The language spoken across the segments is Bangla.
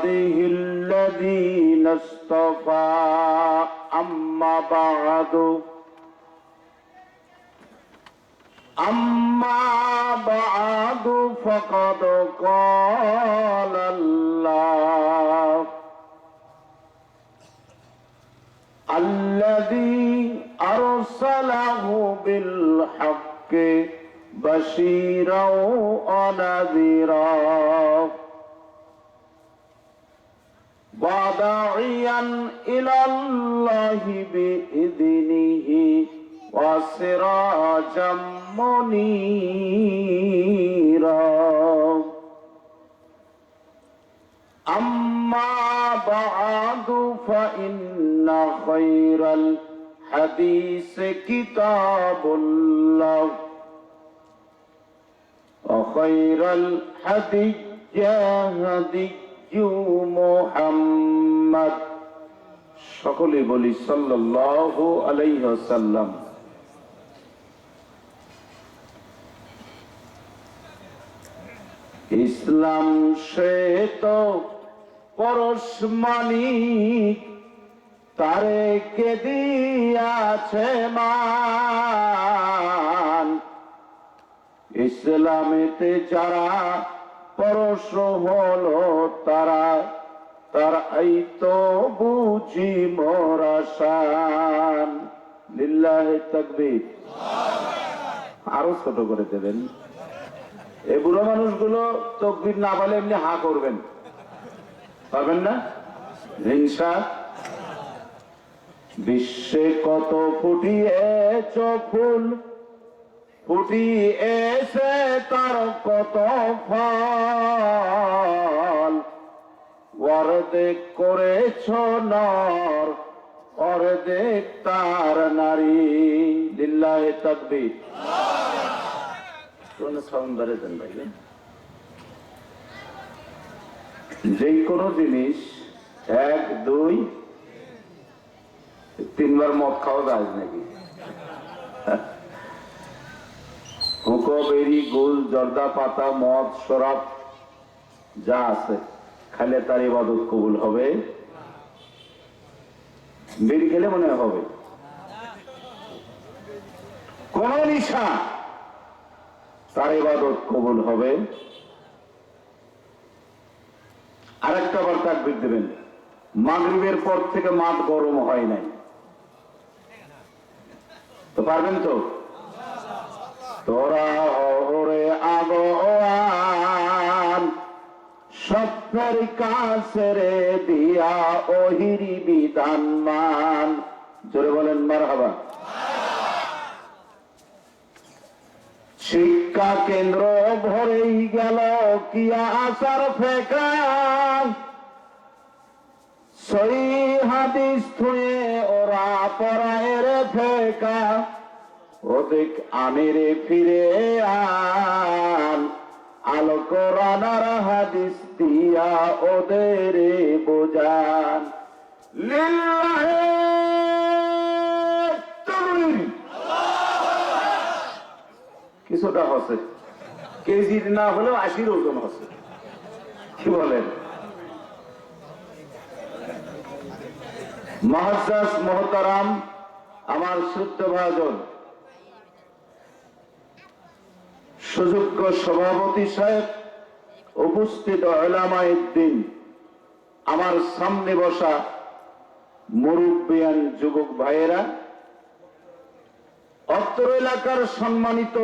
عباده الذين اصطفى أما بعد فقد قال الله الذي أرسله بالحق بشيرا ونذيرا وداعيا إلى الله بإذنه وسراجا منيرا أما بعد فإن خير الحديث كتاب الله وخير الهدي هدي محمد সকলে বলি সাল্লাল্লাহু আলাইহি ওয়াসাল্লাম। ইসলাম সে তো পরশমানিক তারে কে দিয়াছে মান। ইসলামেতে যারা পরশ হলো তারা তার এই তো বুঝি মোরা শান। লিল্লাহি তাকবীর। আরো ছোট করে দেবেন। এই বুড়ো মানুষগুলো তাকবীর না বলে এমনি হা করবেন, পারবেন না? হিংসা বিশ্বে কত ফুটিয়েছ ফুল, ফুটিয়েছে তার কত ফল। অর্ধেক করেছ নর, অর্ধেক তার নারী। লিল্লাহি তাকবীর। যে কোনো জিনিস 1 2 3 বার মদ খাওয়া যায় নাকি? হুকো, বেরি, গুল, জর্দা পাতা, মদ, শরাব যা আছে খাইলে তার ইবাদত কবুল হবে? বেরি খেলে মনে হবে? কোন নিশা তার ইবাদত কবুল হবে? আরেকটা বার তাকবীর দেবেন, মাগরিবের পর থেকে মাঠ গরম হয় নাই। তো পারবেন তো? তোরা হরে আগোয়ান সত্যের কাছে রে দিয়া ওহিরি বিধান মান। জোরে বলেন মারহাবা। শিক্ষা কেন্দ্র ভরেই গেল কি আসার ফেকা, সই হাদিস থুয়ে ওরা পরায়ের ফেকা। ওদিক আমিরে ফিরে আন, আলো কোরআন আর হাদিস দিয়া ওদের বোঝান। লিল্লাহি তাকবীর। কিছুটা হচ্ছে, কেজির না হলেও 80 ওজন হচ্ছে। কি বলেন? মুআজ্জাজ মুহতারাম, আমার শ্রদ্ধেয় ভাজন, সুযোগ্য সভাপতি সাহেব, উপস্থিত উলামায়ে দ্বীন, আমার সামনে বসা মুরব্বিয়ান যুবক ভাইয়েরা, অত্র এলাকার সম্মানিত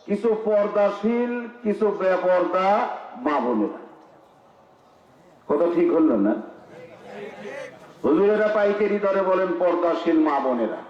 কিছু পর্দাশীল, কিছু বেপর্দা মা বোনেরা। কথা ঠিক হল না? হুজুরেরা পাইকারি দরে বলেন পর্দাশীল মা বোনেরা।